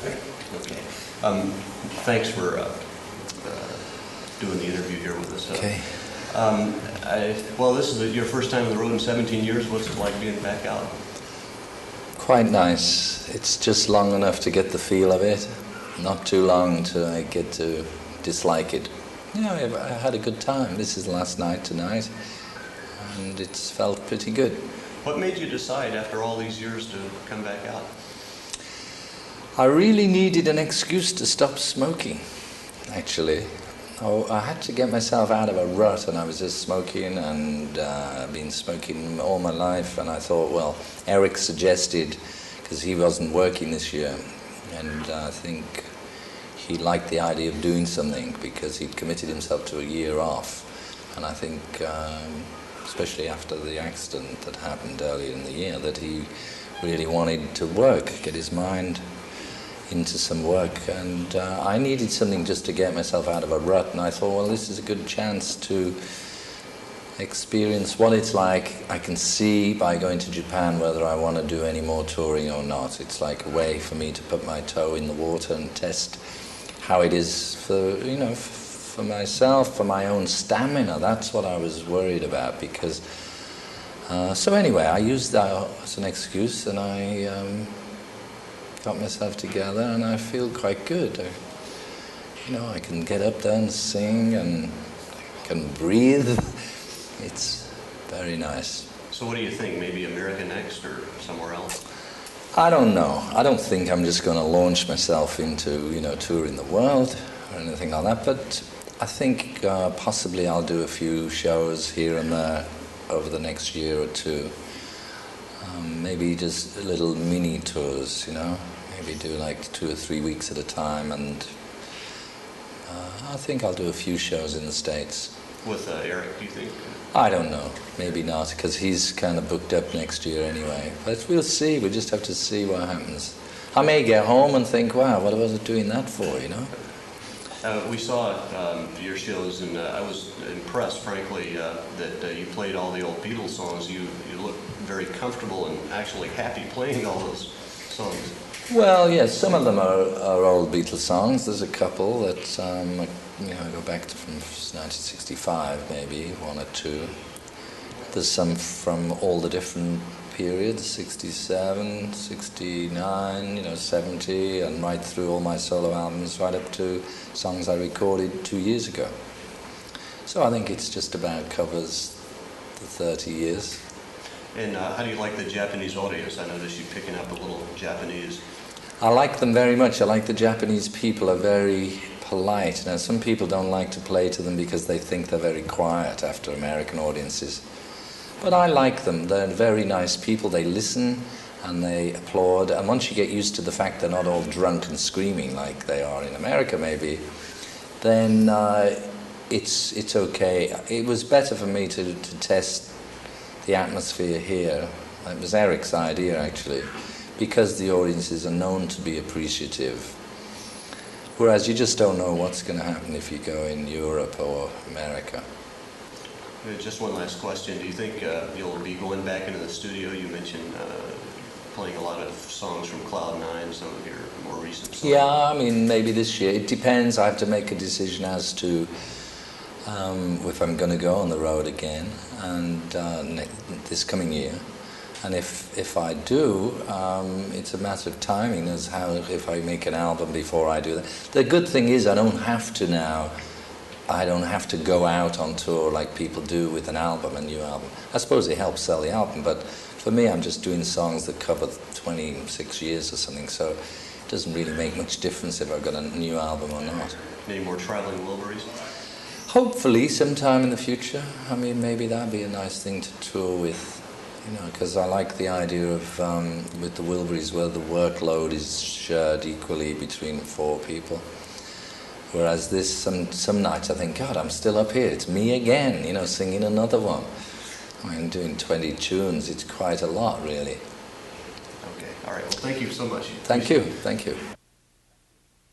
Okay. Thanks for doing the interview here with us. Okay. Well, this is your first time on the road in 17 years. What's it like being back out? Quite nice. It's just long enough to get the feel of it, not too long to get to dislike it. Yeah, I had a good time. This is last night tonight, and it's felt pretty good. What made you decide after all these years to come back out? I really needed an excuse to stop smoking, actually. I had to get myself out of a rut, and I was just smoking, and been smoking all my life, and I thought, well, Eric suggested, because he wasn't working this year, and I think he liked the idea of doing something because he'd committed himself to a year off, and I think, especially after the accident that happened earlier in the year, that he really wanted to work, get his mind into some work, and I needed something just to get myself out of a rut, and I thought, well, this is a good chance to experience what it's like. I can see by going to Japan whether I want to do any more touring or not. It's like a way for me to put my toe in the water and test how it is for, for myself, for my own stamina. That's what I was worried about, because so anyway, I used that as an excuse, and I got myself together, and I feel quite good. I can get up there and sing, and I can breathe. It's very nice. So what do you think? Maybe America next or somewhere else? I don't know. I don't think I'm just going to launch myself into, touring the world or anything like that, but I think possibly I'll do a few shows here and there over the next year or two. Maybe just little mini tours, maybe do like 2 or 3 weeks at a time, and I think I'll do a few shows in the States. With Eric, do you think? I don't know, maybe not, because he's kind of booked up next year anyway. But we'll see, we just have to see what happens. I may get home and think, wow, what was I doing that for, We saw your shows, and I was impressed, frankly, that you played all the old Beatles songs. You look very comfortable and actually happy playing all those songs. Well, yes, some of them are old Beatles songs. There's a couple that go back to from 1965, maybe, one or two. There's some from all the different periods, 67, 69, 70, and right through all my solo albums, right up to songs I recorded 2 years ago. So I think it's just about covers the 30 years. And how do you like the Japanese audience? I noticed you picking up a little Japanese. I like them very much. I like the Japanese people are very polite. Now, some people don't like to play to them because they think they're very quiet after American audiences. But I like them. They're very nice people. They listen and they applaud. And once you get used to the fact they're not all drunk and screaming like they are in America, maybe, then it's okay. It was better for me to test the atmosphere here. It was Eric's idea, actually, because the audiences are known to be appreciative. Whereas you just don't know what's going to happen if you go in Europe or America. Just one last question. Do you think you'll be going back into the studio? You mentioned playing a lot of songs from Cloud 9, some of your more recent songs. Yeah, maybe this year. It depends. I have to make a decision as to if I'm going to go on the road again and this coming year. And if I do, it's a matter of timing as how if I make an album before I do that. The good thing is I don't have to now. I don't have to go out on tour like people do with an album, a new album. I suppose it helps sell the album, but for me I'm just doing songs that cover 26 years or something, so it doesn't really make much difference if I've got a new album or not. Any more traveling Wilburys? Hopefully sometime in the future. Maybe that'd be a nice thing to tour with. Because I like the idea of, with the Wilburys, where the workload is shared equally between 4 people. Whereas this, some nights I think, God, I'm still up here. It's me again, singing another one. Doing 20 tunes, it's quite a lot, really. Okay, all right. Well, thank you so much. Thank you.